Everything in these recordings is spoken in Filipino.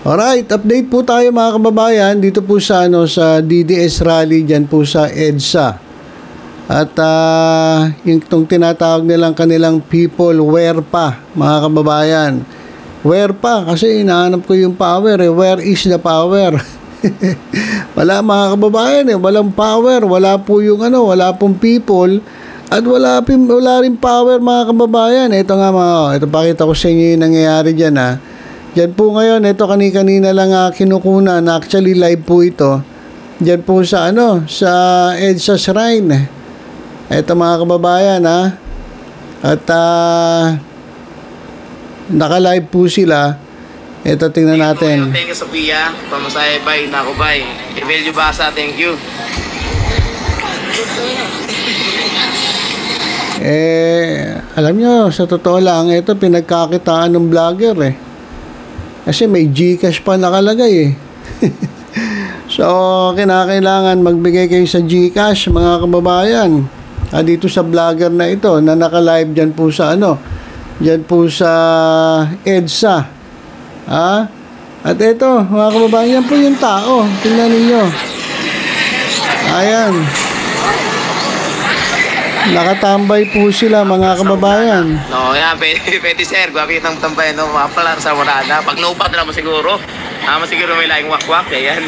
Alright, update po tayo mga kababayan dito po sa sa DDS rally diyan po sa EDSA. At yung itong tinatawag nilang kanilang people, where pa mga kababayan? Where pa? Kasi inaanap ko yung power Where is the power? Wala mga kababayan walang power, wala po yung wala pong people at wala rin power mga kababayan. Ito nga ito pakita ko sa inyo yung nangyayari diyan Diyan po ngayon, ito kanina lang kinukunan, actually live po ito. Diyan po sa sa EDSA Shrine. Ito mga kababayan At naka-live po sila. Ito tingnan natin. Thank you Sophia, Pamasaya bay, nako bay. Evelio Basa, thank you. Alam nyo, sa totoo lang, ito pinagkakitaan ng vlogger Kasi may GCash pa nakalagay So, kinakailangan magbigay kayo sa GCash mga kababayan. Dito sa vlogger na ito na naka-live dyan po sa dyan po sa EDSA. At ito, mga kababayan, yan po yung tao. Tingnan ninyo. Ayan. Nakatambay po sila mga kababayan. No, yan, pwede sir, gawin ng tambay, mapala sa wala na. Pag naupat na mo siguro, siguro may laing wakwak, ayan.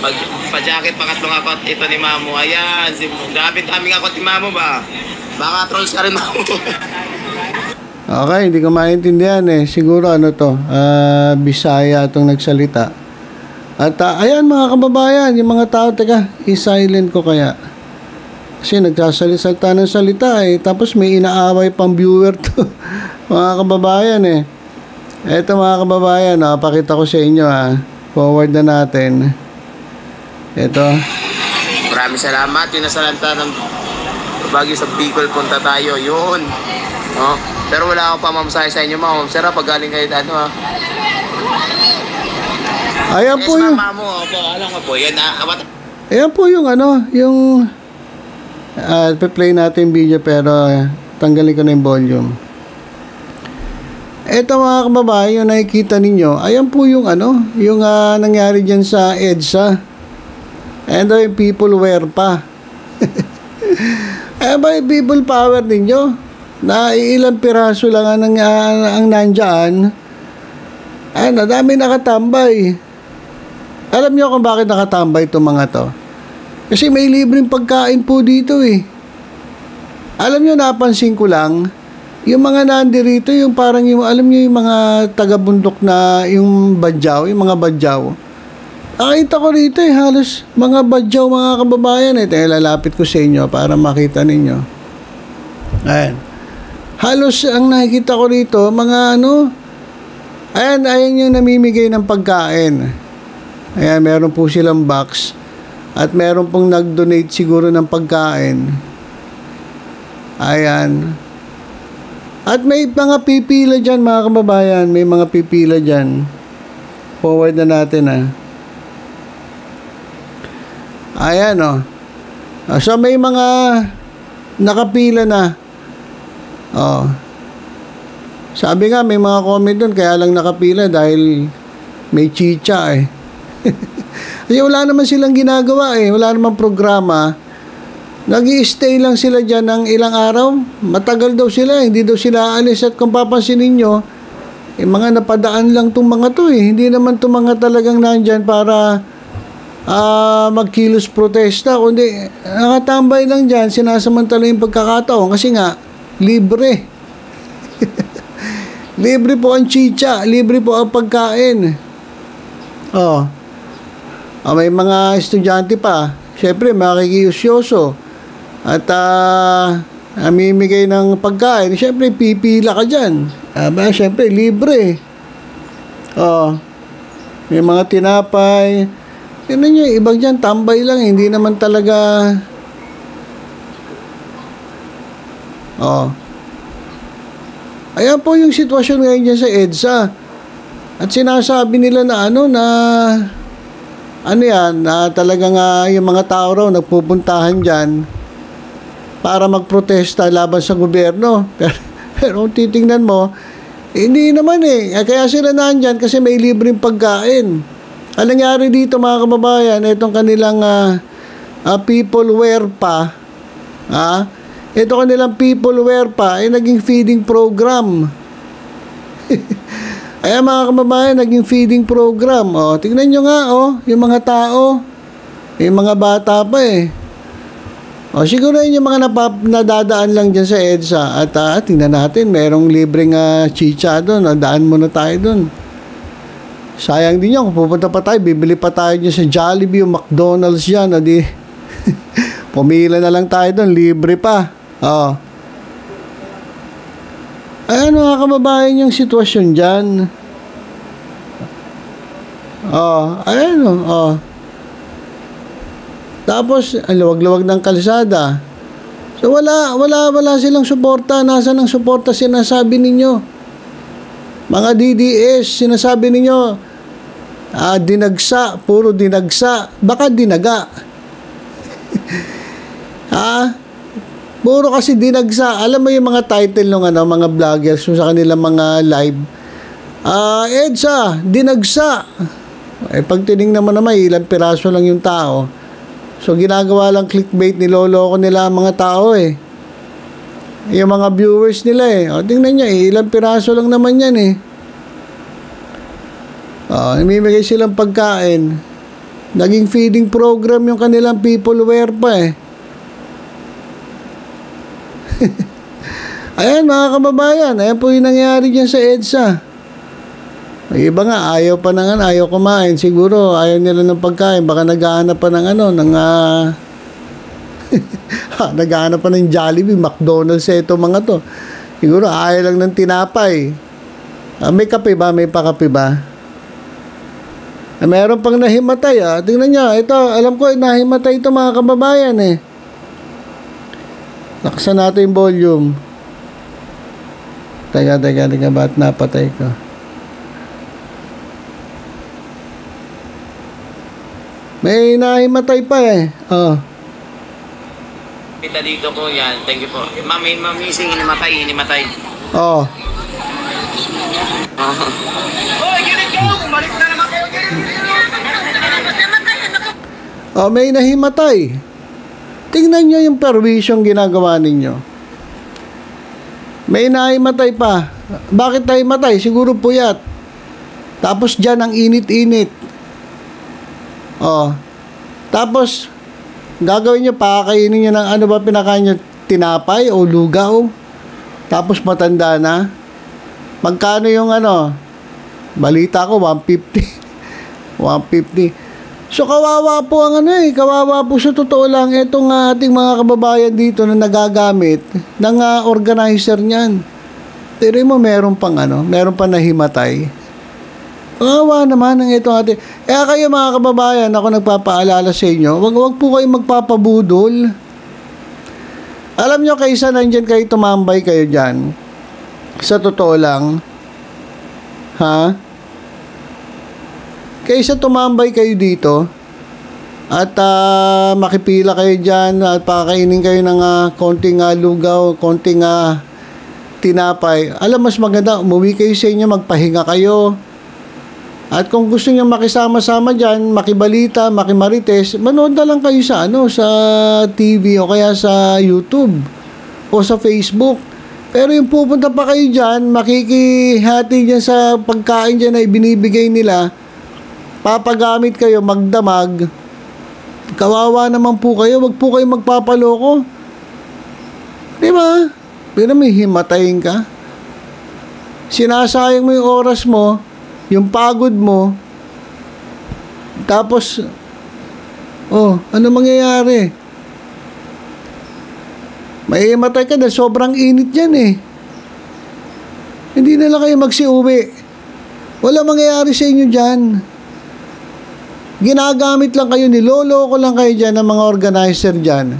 Pag pa-jacket, pangatlong akot, ito ni Mamo, ayan. Grabe kaming akot ni Mamo ba? Baka trolls ka rin, Mamo. Okay, hindi ko maintindihan Siguro Bisaya itong nagsalita. At ayan mga kababayan, yung mga tao, teka, i-silent ko kaya. Kasi nagsasalita ng salita tapos may inaaway pang viewer to mga kababayan Eto mga kababayan pakita ko sa inyo forward na natin ito. Maraming salamat. Yung nasalanta ng Baguio sa Bicol, punta tayo yun pero wala akong pamamasahe sa inyo mga ma'am sir pag galing kayo ayan po yung alam ko po yan ayan po yung yung play natin yung video pero tanggalin ko na yung volume. Ito mga kababayan, yung nakikita ninyo, ayan po yung yung nangyari dyan sa EDSA. And yung people where pa. Ayan ba yung people power ninyo? Na ilang piraso lang ang nandyan. Ayan, dami nakatambay. Alam nyo kung bakit nakatambay itong mga to? Kasi may libreng pagkain po dito Alam nyo, napansin ko lang, yung mga nandirito, yung parang alam nyo yung mga taga-bundok na yung badyaw, yung mga badyaw. Nakita ko rito halos mga badyaw mga kababayan lalapit ko sa inyo para makita ninyo. Ayan. Halos ang nakikita ko rito, mga ayan yung namimigay ng pagkain. Ayan, meron po silang box. At meron pong nag-donate siguro ng pagkain. Ayan. At may mga pipila dyan mga kababayan. May mga pipila dyan. Forward na natin Ayan so may mga nakapila na. Sabi nga may mga comment doon kaya lang nakapila dahil may chicha Kasi wala naman silang ginagawa wala namang programa. Nag-i-stay lang sila dyan ng ilang araw. Matagal daw sila, hindi daw sila aalis. At kung papansinin nyo, mga napadaan lang itong mga to Hindi naman itong mga talagang nandyan para magkilos protesta. Kundi nakatambay lang dyan, sinasamantala yung pagkakataon. Kasi nga, libre. Libre po ang chicha, libre po ang pagkain. May mga estudyante pa, syempre makikiusyoso at namimigay ng pagkain, syempre pipila ka dyan. Syempre libre. May mga tinapay. Tignan nyo, ibang dyan tambay lang, hindi naman talaga ayan po yung sitwasyon ngayon dyan sa EDSA. At sinasabi nila na na talagang yung mga tao raw nagpupuntahan dyan para magprotesta laban sa gobyerno. Pero kung titingnan mo, Hindi naman eh. Kaya sila nandyan kasi may libreng pagkain. Ang nangyari dito mga kababayan, itong kanilang people wear pa, ito kanilang people wear pa ay naging feeding program. Ay mga kababayan, naging feeding program. Tingnan nyo nga, yung mga tao, yung mga bata pa eh. Siguro yun yung mga nadadaan lang dyan sa EDSA. At tingnan natin, merong libreng chicha doon. Daan muna tayo doon. Sayang din yun. Kung pupunta pa tayo, bibili pa tayo dyan sa Jollibee o McDonald's yan. Pumila na lang tayo doon. Libre pa. Ay, ano mga kababayan yung sitwasyon dyan? Tapos, ang luwag-luwag ng kalsada. So, wala silang suporta. Nasaan ang suporta sinasabi ninyo? Mga DDS, sinasabi ninyo, dinagsa, puro dinagsa. Baka dinaga. Puro kasi dinagsa. Alam mo yung mga title ng mga vloggers sa kanilang mga live. EDSA, dinagsa. Pag tinignan mo naman, ilang piraso lang yung tao. So, ginagawa lang clickbait, niloloko nila ang mga tao eh. Yung mga viewers nila eh. Tingnan nyo ilang piraso lang naman yan eh. Namimigay silang pagkain. Naging feeding program yung kanilang people wear pa eh. Ayan mga kababayan, ayan po yung nangyari dyan sa EDSA. May iba nga, ayaw kumain. Siguro, ayaw nila ng pagkain. Baka naghahanap pa ng naghahanap pa ng Jollibee, McDonald's ito mga to. Siguro, ayaw lang ng tinapay. May kape ba? May pakape ba? Meron pang nahimatay. Tingnan nyo, ito, alam ko, nahimatay ito mga kababayan eh. Laksan natin yung volume. Teka, ba't napatay ko? May nahimatay pa eh. Kita dito ko yan. Thank you po. Mamising, inimatay. Balik na naman kayo. May nahimatay. Tingnan nyo yung perwisyong ginagawa ninyo. May nahimatay pa. Bakit nahimatay? Siguro puyat. Tapos dyan ang init-init. Tapos gagawin nyo, pakakainin nyo ng pinakain nyo, tinapay o lugaw. Tapos matanda na. Magkano yung balita ko 150. 150. So kawawa po ang kawawa po sa totoo lang itong ating mga kababayan dito na nagagamit ng organizer niyan. Pero mo meron pang nahimatay. Kawawa naman ang itong ating. Kayo mga kababayan, ako nagpapaalala sa inyo, wag po kayo magpapabudol. Alam nyo, kaysa nandyan kayo tumambay kayo dyan, sa totoo lang, kaysa tumambay kayo dito, at makipila kayo dyan, at pakainin kayo ng konting lugaw, konting tinapay, alam, mas maganda, umuwi kayo sa inyo, magpahinga kayo. At kung gusto niyo makisama-sama dyan, makibalita, makimarites, manood na lang kayo sa TV o kaya sa YouTube o sa Facebook. Pero yung pupunta pa kayo dyan, makikihati dyan sa pagkain dyan na ibinibigay nila, papagamit kayo, magdamag, kawawa naman po kayo, wag po kayo magpapaloko. Diba? Pero may himatayin ka. Sinasayang mo yung oras mo, yung pagod mo, tapos, ano mangyayari? May matay ka dahil sobrang init yan eh. Hindi na lang kayo magsiuwi. Wala mangyayari sa inyo dyan. Ginagamit lang kayo, niloloko lang kayo dyan ng mga organizer dyan.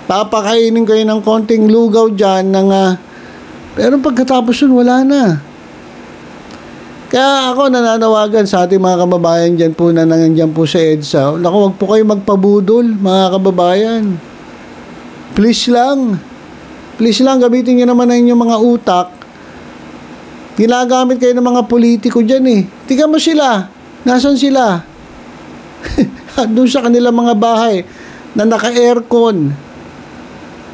Papakainin kayo ng konting lugaw dyan, pero pagkatapos yun, wala na. Kaya ako nananawagan sa ating mga kababayan dyan po na nandiyan po sa EDSA. Naku, wag po kayo magpabudol, mga kababayan. Please lang. Please lang, gamitin nyo naman ang inyong mga utak. Ginagamit kayo ng mga politiko dyan eh. Tingnan mo sila. Nasaan sila? Doon sa kanilang mga bahay na naka-aircon.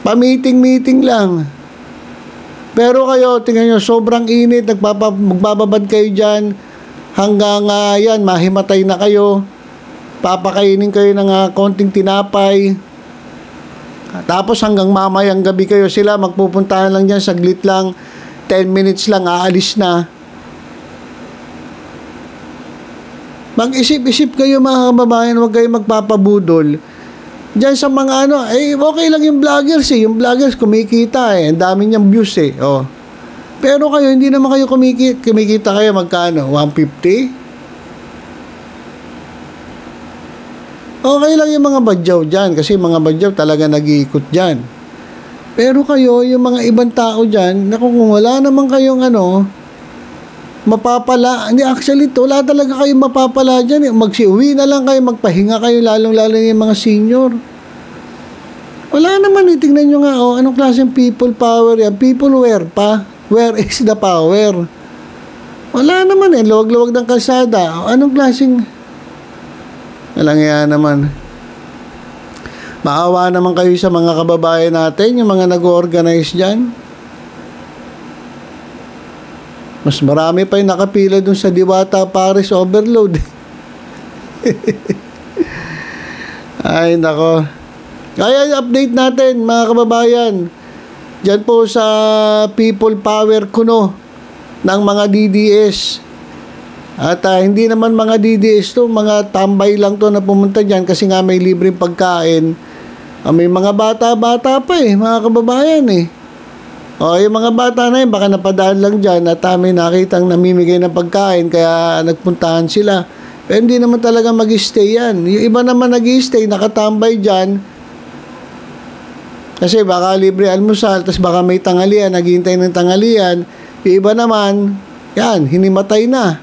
Pa-meeting-meeting lang. Pero kayo, tingnan nyo, sobrang init. Magbababad kayo dyan. Hanggang yan, mahimatay na kayo. Papakainin kayo ng konting tinapay. Tapos hanggang mamayang gabi kayo sila, magpupuntahan lang dyan, saglit lang, 10 minutes lang, aalis na. Mag-isip-isip kayo mga kababayan, huwag kayo magpapabudol. Diyan sa mga okay lang yung vloggers eh. Yung vloggers kumikita eh. Ang dami niyang views eh. Oh. Pero kayo, hindi naman kayo kumikita kayo magkano? 150? Okay lang yung mga badyaw dyan kasi mga badyaw talaga nag-iikot dyan. Pero kayo, yung mga ibang tao dyan, naku, kung wala naman kayong mapapala, hindi actually wala talaga kayong mapapala dyan. Magsiuwi na lang kayo, magpahinga kayo, lalong-lalo yung mga senior. Wala naman, tingnan nyo nga, anong klaseng people power yan? People where pa? Where is the power? Wala naman luwag-luwag ng kalsada. Anong klaseng... Walang yan naman. Maawa naman kayo sa mga kababayan natin, yung mga nag-organize dyan. Mas marami pa yung nakapila dun sa Diwata Paris Overload. Ay, nako. Kaya update natin, mga kababayan. Dyan po sa People Power Kuno ng mga DDS. At hindi naman mga DDS to, mga tambay lang to na pumunta dyan kasi nga may libreng pagkain. May mga bata-bata pa mga kababayan yung mga bata na yun, baka napadaan lang dyan at may nakitang namimigay ng pagkain kaya nagpuntahan sila. Pero hindi naman talaga mag-stay yan. Yung iba naman nag-stay, nakatambay dyan. Kasi baka libre almusal, tas baka may tanghalian, naghihintay ng tanghalian. Yung iba naman, yan, hinimatay na.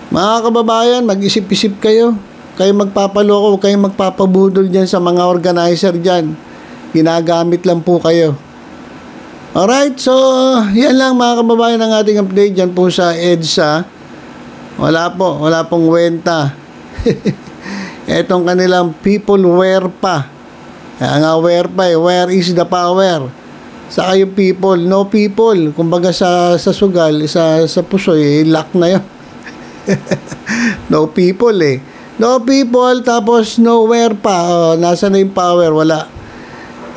Mga kababayan, mag-isip-isip kayo. Kayo magpapaloko, kayo magpapabudol dyan sa mga organizer dyan. Ginagamit lang po kayo. Alright, so yan lang mga kababayan ang ating update dyan po sa EDSA. Wala pong wenta. Etong kanilang people where pa. Kaya nga where pa where is the power? Saka yung people, no people. Kumbaga sa sugal, sa pusoy, lock na yun. No people No people, tapos nowhere pa. Nasa na yung power? Wala.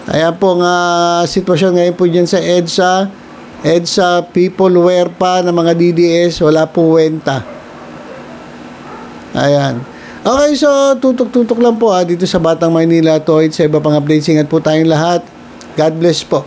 Kaya po nga sitwasyon ngayon po dyan sa EDSA, people where pa ng mga DDS, wala po wenta. Ayan. Okay, so tutok-tutok lang po dito sa Batang Maynila. Sa iba pang updates, ingat po tayong lahat. God bless po.